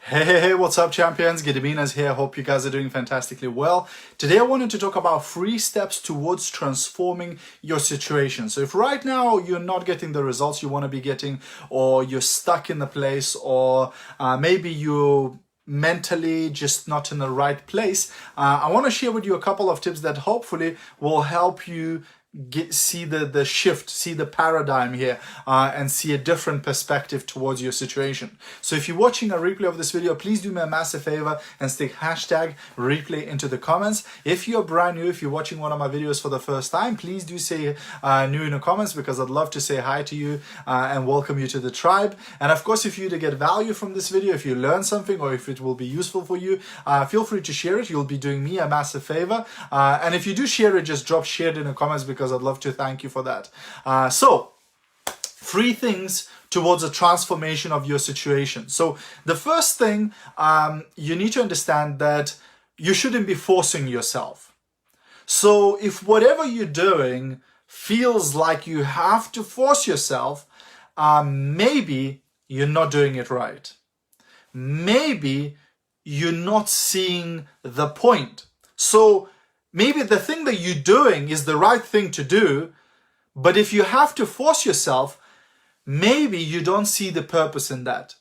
Hey, what's up, champions? Gediminas here. Hope you guys are doing fantastically well. Today I wanted to talk about 3 steps towards transforming your situation. So if right now you're not getting the results you want to be getting, or you're stuck in the place, or maybe you're mentally just not in the right place, I want to share with you a couple of tips that hopefully will help you see the shift, see the paradigm here, and see a different perspective towards your situation. So if you're watching a replay of this video, please do me a massive favor and stick hashtag replay into the comments. If you're brand new, if you're watching one of my videos for the first time, please do say new in the comments, because I'd love to say hi to you and welcome you to the tribe. And of course, if you get value from this video, if you learn something, or if it will be useful for you, feel free to share it. You'll be doing me a massive favor. And if you do share it, just drop shared in the comments, because I'd love to thank you for that. So 3 things towards a transformation of your situation. So the first thing, you need to understand that you shouldn't be forcing yourself. So if whatever you're doing feels like you have to force yourself, maybe you're not doing it right. Maybe you're not seeing the point. So maybe the thing that you're doing is the right thing to do, but if you have to force yourself, maybe you don't see the purpose in that.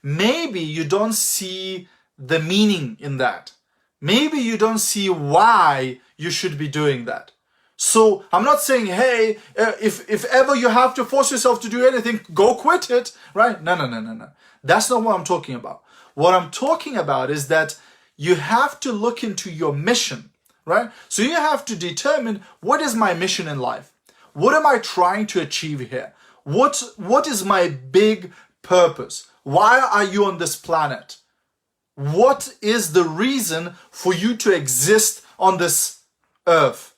Maybe you don't see the meaning in that. Maybe you don't see why you should be doing that. So I'm not saying, hey, if ever you have to force yourself to do anything, go quit it, right? No. That's not what I'm talking about. What I'm talking about is that you have to look into your mission. Right? So you have to determine, what is my mission in life? What am I trying to achieve here? What is my big purpose? Why are you on this planet? What is the reason for you to exist on this earth?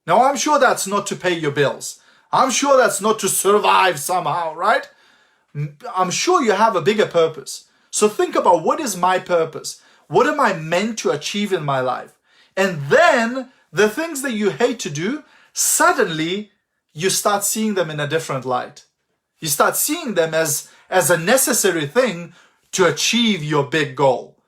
Now, I'm sure that's not to pay your bills. I'm sure that's not to survive somehow, right? I'm sure you have a bigger purpose. So think about, what is my purpose? What am I meant to achieve in my life? And then the things that you hate to do, suddenly you start seeing them in a different light. You start seeing them as a necessary thing to achieve your big goal.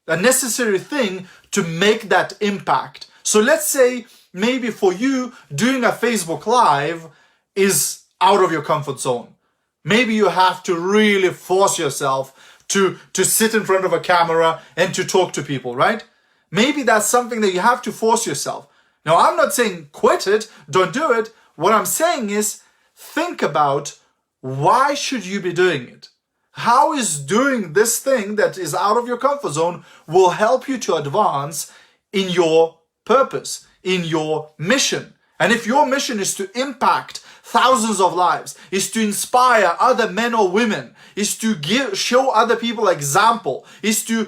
A necessary thing to make that impact. So let's say maybe for you, doing a Facebook Live is out of your comfort zone. Maybe you have to really force yourself to sit in front of a camera and to talk to people, right? Maybe that's something that you have to force yourself. Now, I'm not saying quit it, don't do it. What I'm saying is, think about, why should you be doing it? How is doing this thing that is out of your comfort zone will help you to advance in your purpose, in your mission? And if your mission is to impact thousands of lives, is to inspire other men or women, is to show other people example, is to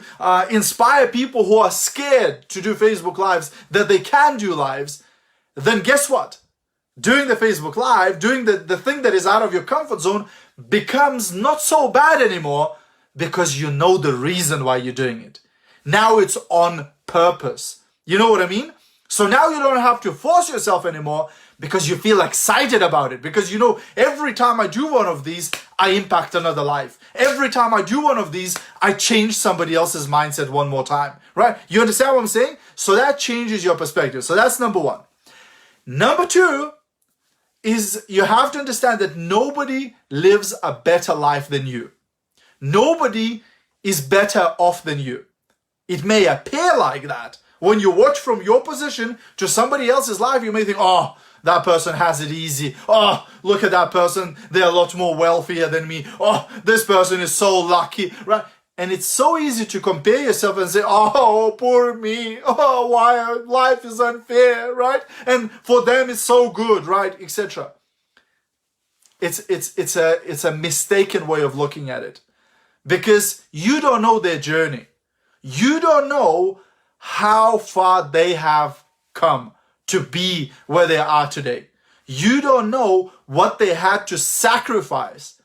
inspire people who are scared to do Facebook Lives that they can do lives, then guess what? Doing the Facebook Live, doing the thing that is out of your comfort zone becomes not so bad anymore, because you know the reason why you're doing it. Now it's on purpose. You know what I mean? So now you don't have to force yourself anymore, because you feel excited about it. Because you know, every time I do one of these, I impact another life. Every time I do one of these, I change somebody else's mindset one more time. Right? You understand what I'm saying? So that changes your perspective. So that's number 1. Number 2 is, you have to understand that nobody lives a better life than you. Nobody is better off than you. It may appear like that. When you watch from your position to somebody else's life, you may think, oh, that person has it easy. Oh, look at that person. They're a lot more wealthier than me. Oh, this person is so lucky, right? And it's so easy to compare yourself and say, oh, poor me. Oh, why life is unfair, right? And for them it's so good, right? Etc. It's a mistaken way of looking at it, because you don't know their journey. You don't know how far they have come to be where they are today. You don't know what they had to sacrifice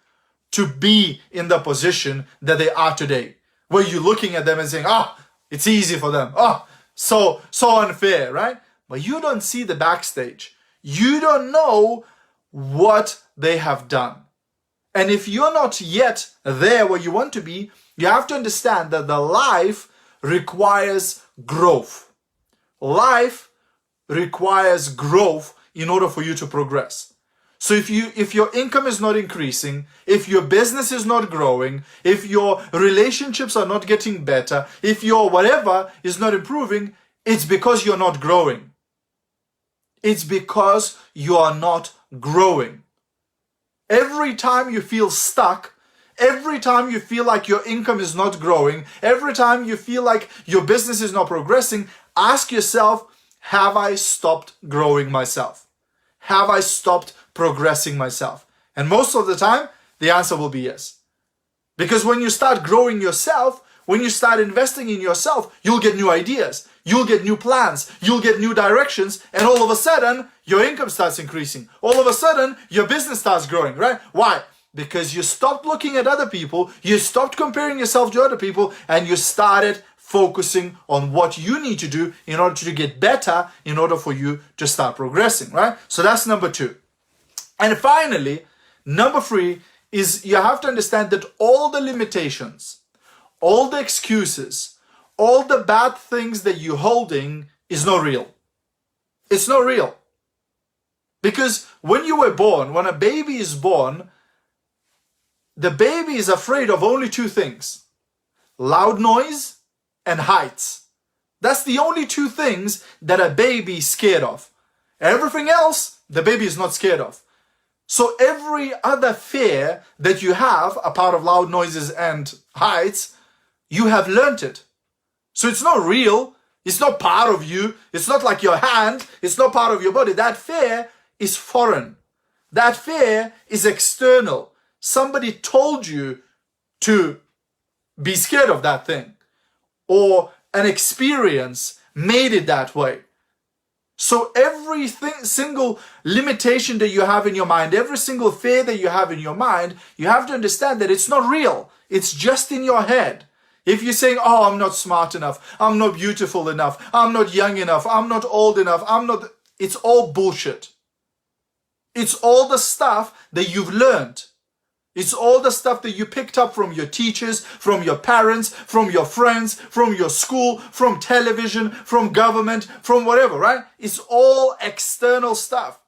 to be in the position that they are today, where you're looking at them and saying, oh, it's easy for them. Oh, so unfair, right? But you don't see the backstage. You don't know what they have done. And if you're not yet there where you want to be, you have to understand that the life requires growth. Life requires growth in order for you to progress. So if your income is not increasing, if your business is not growing, if your relationships are not getting better, if your whatever is not improving, it's because you're not growing. It's because you are not growing. Every time you feel stuck, every time you feel like your income is not growing, every time you feel like your business is not progressing, ask yourself, have I stopped growing myself? Have I stopped progressing myself? And most of the time, the answer will be yes. Because when you start growing yourself, when you start investing in yourself, you'll get new ideas, you'll get new plans, you'll get new directions, and all of a sudden, your income starts increasing. All of a sudden, your business starts growing, right? Why? Because you stopped looking at other people, you stopped comparing yourself to other people, and you started focusing on what you need to do in order to get better, in order for you to start progressing, right? So that's number 2. And finally, number 3 is you have to understand that all the limitations, all the excuses, all the bad things that you're holding is not real. It's not real. Because when you were born, when a baby is born, the baby is afraid of only 2 things: loud noise and heights. That's the only 2 things that a baby is scared of. Everything else, the baby is not scared of. So every other fear that you have, apart of loud noises and heights, you have learned it. So it's not real. It's not part of you. It's not like your hand. It's not part of your body. That fear is foreign. That fear is external. Somebody told you to be scared of that thing, or an experience made it that way. So every single limitation that you have in your mind, every single fear that you have in your mind, you have to understand that it's not real. It's just in your head. If you're saying, oh, I'm not smart enough, I'm not beautiful enough, I'm not young enough, I'm not old enough, it's all bullshit. It's all the stuff that you've learned. It's all the stuff that you picked up from your teachers, from your parents, from your friends, from your school, from television, from government, from whatever, right? It's all external stuff.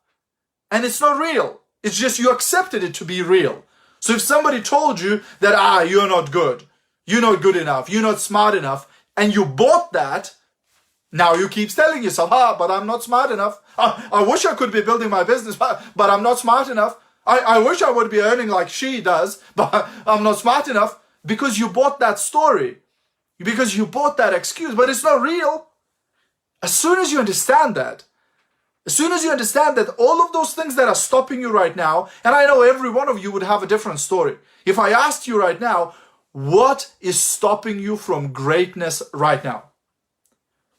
And it's not real. It's just you accepted it to be real. So if somebody told you that, you're not good, you're not good enough, you're not smart enough, and you bought that, now you keep telling yourself, but I'm not smart enough. I wish I could be building my business, but I'm not smart enough. I wish I would be earning like she does, but I'm not smart enough, because you bought that story, because you bought that excuse, but it's not real. As soon as you understand that, all of those things that are stopping you right now, and I know every one of you would have a different story. If I asked you right now, what is stopping you from greatness right now?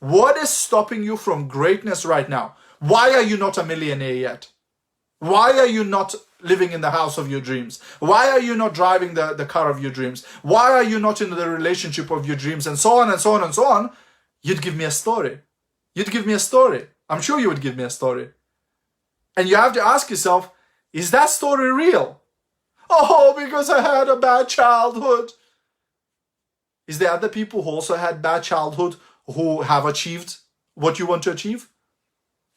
What is stopping you from greatness right now? Why are you not a millionaire yet? Why are you not living in the house of your dreams? Why are you not driving the car of your dreams? Why are you not in the relationship of your dreams? And so on and so on and so on. You'd give me a story. You'd give me a story. I'm sure you would give me a story. And you have to ask yourself, is that story real? Oh, because I had a bad childhood. Is there other people who also had bad childhood who have achieved what you want to achieve?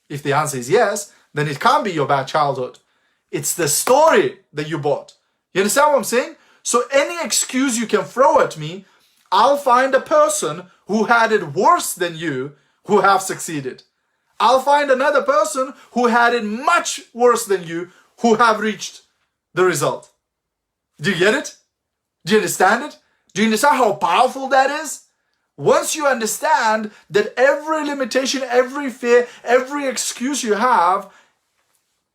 If the answer is yes, then it can't be your bad childhood. It's the story that you bought. You understand what I'm saying? So any excuse you can throw at me, I'll find a person who had it worse than you who have succeeded. I'll find another person who had it much worse than you who have reached the result. Do you get it? Do you understand it? Do you understand how powerful that is? Once you understand that every limitation, every fear, every excuse you have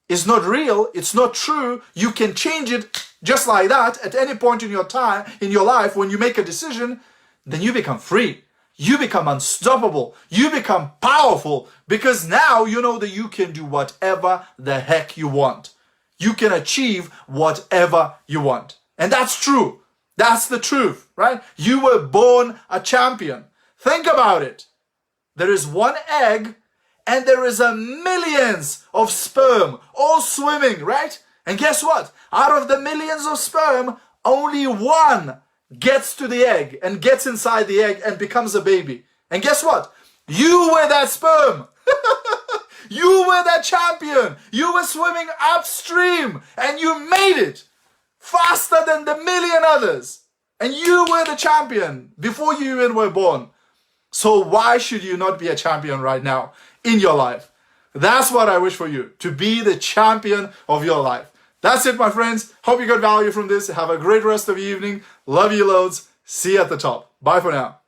is not real, it's not true, you can change it just like that at any point in your time, in your life, when you make a decision, then you become free. You become unstoppable. You become powerful, because now you know that you can do whatever the heck you want. You can achieve whatever you want. And that's true. That's the truth, right? You were born a champion. Think about it. There is one egg and there is a millions of sperm all swimming, right? And guess what? Out of the millions of sperm, only one gets to the egg and gets inside the egg and becomes a baby. And guess what? You were that sperm. You were that champion. You were swimming upstream and you made it faster than the million others. And you were the champion before you even were born. So why should you not be a champion right now in your life? That's what I wish for you, to be the champion of your life. That's it, my friends. Hope you got value from this. Have a great rest of the evening. Love you loads. See you at the top. Bye for now.